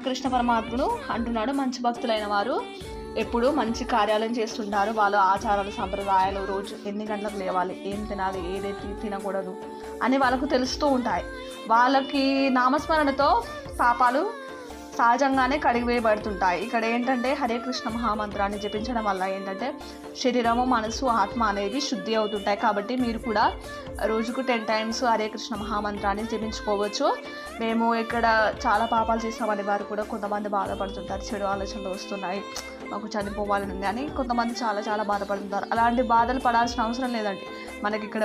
కృష్ణ పరమాత్ముడు అంటున్నాడు, మంచి భక్తులైన వారు ఎప్పుడు మంచి కార్యాలను చేస్తుంటారు. వాళ్ళ ఆచారాలు సంప్రదాయాలు, రోజు ఎన్ని గంటలకు లేవాలి, ఏం తినాలి, ఏదైతే తినకూడదు అని వాళ్ళకు తెలుస్తూ ఉంటాయి. వాళ్ళకి నామస్మరణతో పాపాలు సహజంగానే కడిగివేయబడుతుంటాయి. ఇక్కడ ఏంటంటే హరే కృష్ణ మహామంత్రాన్ని జపించడం వల్ల ఏంటంటే శరీరము, మనసు, ఆత్మ అనేవి శుద్ధి అవుతుంటాయి. కాబట్టి మీరు కూడా రోజుకు 10 times హరే కృష్ణ మహామంత్రాన్ని జపించుకోవచ్చు. మేము ఇక్కడ చాలా పాపాలు చేస్తామని వారు కూడా కొంతమంది బాధపడుతుంటారు, చెడు ఆలోచనలు వస్తున్నాయి, మాకు చనిపోవాలని ఉంది అని కొంతమంది చాలా చాలా బాధపడుతుంటారు. అలాంటి బాధలు పడాల్సిన అవసరం లేదండి. మనకి ఇక్కడ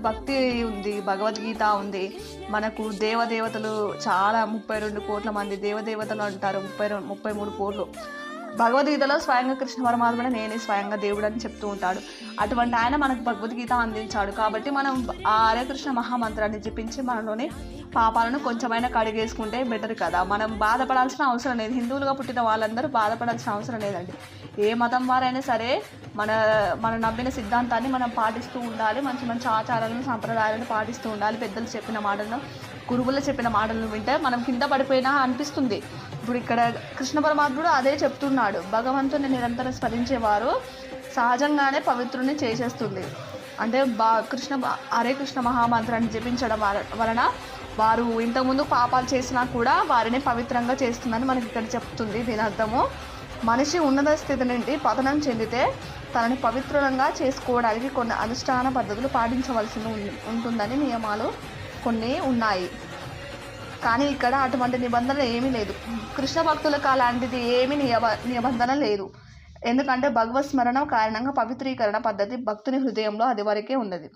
భక్తి ఉంది, భగవద్గీత ఉంది. మనకు దేవతలు చాలా 32 కోట్ల మంది దేవతలు అంటారు, 33 కోట్లు. భగవద్గీతలో స్వయంగా కృష్ణ పరమాత్మ నేనే స్వయంగా దేవుడు అని చెప్తూ ఉంటాడు. అటువంటి ఆయన మనకు భగవద్గీత అందించాడు. కాబట్టి మనం ఆ హరే కృష్ణ మహామంత్రాన్ని జపించి మనలోని పాపాలను కొంచెమైనా కడిగేసుకుంటే బెటర్ కదా. మనం బాధపడాల్సిన అవసరం లేదు. హిందువులుగా పుట్టిన వాళ్ళందరూ బాధపడాల్సిన అవసరం లేదండి. ఏ మతం వారైనా సరే మన నమ్మిన సిద్ధాంతాన్ని మనం పాటిస్తూ ఉండాలి. మంచి మంచి ఆచారాలను, సంప్రదాయాలను పాటిస్తూ ఉండాలి. పెద్దలు చెప్పిన మాటలను, గురువులు చెప్పిన మాటలను వింటే మనం కింద పడిపోయినా అనిపిస్తుంది. ఇప్పుడు ఇక్కడ కృష్ణ పరమాత్ముడు అదే చెప్తున్నాడు, భగవంతుని నిరంతరం స్మరించేవారు సహజంగానే పవిత్రుని చేసేస్తుంది. అంటే హరే కృష్ణ మహామంత్రాన్ని జపించడం వలన వారు ఇంతకుముందు పాపాలు చేసినా కూడా వారిని పవిత్రంగా చేస్తుందని మనకి ఇక్కడ చెప్తుంది. దీని అర్థము, మనిషి ఉన్నత స్థితి నుండి పతనం చెందితే తనని పవిత్రంగా చేసుకోవడానికి కొన్ని అనుష్ఠాన పద్ధతులు పాటించవలసి ఉంటుందని నియమాలు కొన్ని ఉన్నాయి. కానీ ఇక్కడ అటువంటి నిబంధనలు ఏమీ లేదు. కృష్ణ భక్తులకు అలాంటిది ఏమీ నిబంధన లేదు. ఎందుకంటే భగవత్ స్మరణ కారణంగా పవిత్రీకరణ పద్ధతి భక్తుని హృదయంలో అది వరకే ఉన్నది.